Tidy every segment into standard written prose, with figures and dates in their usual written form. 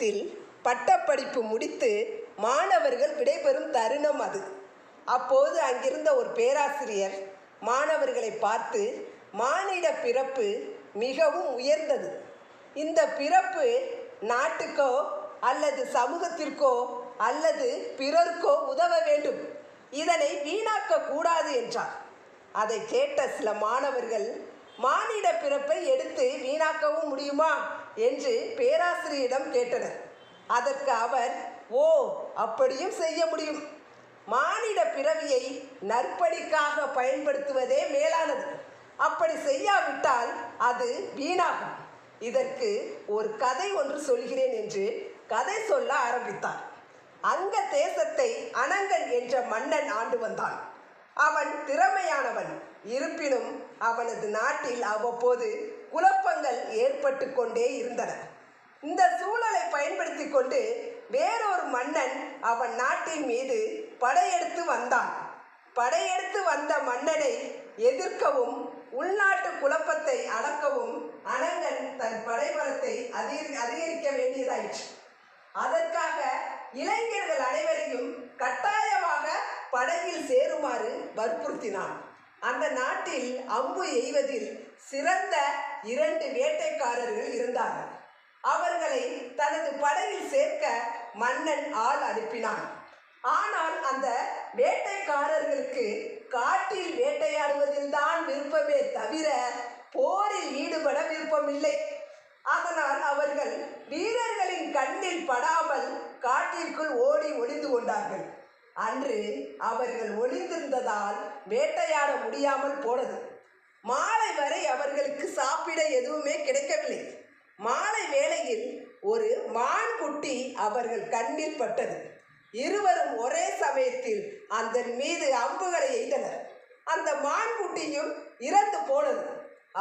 பருவத்தில் பட்டப்படிப்பு முடித்து மாணவர்கள் விடைபெறும் தருணம் அது. அப்போது அங்கிருந்த ஒரு பேராசிரியர் மாணவர்களை பார்த்து, மானிட பிறப்பு மிகவும் உயர்ந்தது. இந்த பிறப்பு நாட்டுக்கோ அல்லது சமூகத்திற்கோ அல்லது பிறர்க்கோ உதவ வேண்டும். இதனை வீணாக்க கூடாது என்றார். அதை கேட்ட சில மாணவர்கள், மானிட பிறப்பை எடுத்து வீணாக்கவும் முடியுமா என்று பேராசிரியரிடம் கேட்டனர். அதற்கு அவர், ஓ, அப்படியும் செய்ய முடியும். மானிட பிறவியை நற்பணிக்காக பயன்படுத்துவதே மேலானது. அப்படி செய்யாவிட்டால் அது வீணாகும். இதற்கு ஒரு கதை ஒன்று சொல்கிறேன் என்று கதை சொல்ல ஆரம்பித்தார். அங்க தேசத்தை அனங்கன் என்ற மன்னன் ஆண்டு வந்தான். அவன் திறமையானவன். இருப்பினும் அவனது நாட்டில் அவ்வப்போது குழப்பங்கள் ஏற்பட்டு கொண்டே இருந்தன. இந்த சூழலை பயன்படுத்தி கொண்டு வேறொரு மன்னன் அவன் நாட்டின் மீது படையெடுத்து வந்தான். படையெடுத்து வந்த மன்னனை எதிர்க்கவும் உள்நாட்டு குழப்பத்தை அடக்கவும் அனங்கன் தன் படைபலத்தை அதிகரிக்க வேண்டியதாயிற்று. அதற்காக இளைஞர்கள் அனைவரையும் கட்டாயமாக படையில் சேருமாறு வற்புறுத்தினான். அந்த நாட்டில் அம்பு எய்வதில் சிறந்த 2 வேட்டைக்காரர்கள் இருந்தார்கள். அவர்களை தனது படையில் சேர்க்க மன்னன் ஆள் அனுப்பினான். ஆனால் அந்த வேட்டைக்காரர்களுக்கு காட்டில் வேட்டையாடுவதில் தான் விருப்பமே தவிர போரில் ஈடுபட விருப்பமில்லை. அதனால் அவர்கள் வீரர்களின் கண்ணில் படாமல் காட்டிற்குள் ஓடி ஒளிந்து கொண்டார்கள். அன்று அவர்கள் ஒளிந்திருந்ததால் வேட்டையாட முடியாமல் போனது. மாலை வரை அவர்களுக்கு சாப்பிட எதுவுமே கிடைக்கவில்லை. மாலை வேளையில் ஒரு மான் குட்டி அவர்கள் கண்ணில் பட்டது. இருவரும் ஒரே சமயத்தில் அதன் மீது அம்புகளை எய்தனர். அந்த மான்குட்டியும் இறந்து போனது.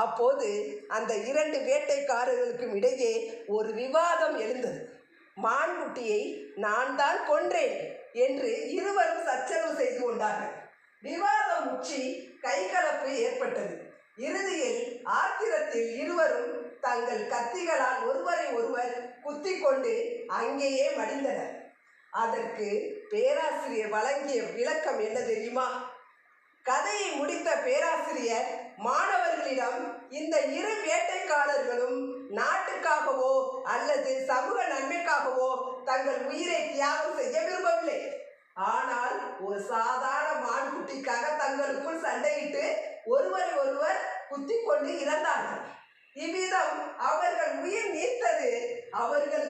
அப்போது அந்த 2 வேட்டைக்காரர்களுக்கும் இடையே ஒரு விவாதம் எழுந்தது. மான்குட்டியை நான் தான் கொன்றேன் என்று இருவரும் சச்சரவு செய்து கொண்டார்கள். விவாதம் முற்றி கைகலப்பு ஏற்பட்டது. இறுதியில் ஆத்திரத்தில் இருவரும் தங்கள் கத்திகளால் ஒருவரை ஒருவர் குத்தி கொண்டு அங்கேயே மடிந்தனர். அதற்கு பேராசிரியர் வழங்கிய விளக்கம் என்ன தெரியுமா? கதையை முடித்த பேராசிரியர் மாணவர்களிடம், இந்த 2 வேட்டைக்காரர்களும் நாட்டுக்காகவோ அல்லது சமூக நன்மைக்காகவோ தங்கள் உயிரை தியாகம் செய்ய விரும்பவில்லை. ஆனால் ஒரு சாதாரண மான்குட்டிக்காக தங்களுக்குள் சண்டையிட்டு ஒருவரை ஒருவர் குத்தி கொண்டு இறந்தார்கள். இவ்விதம் அவர்கள் உயிர் நீத்தது அவர்கள்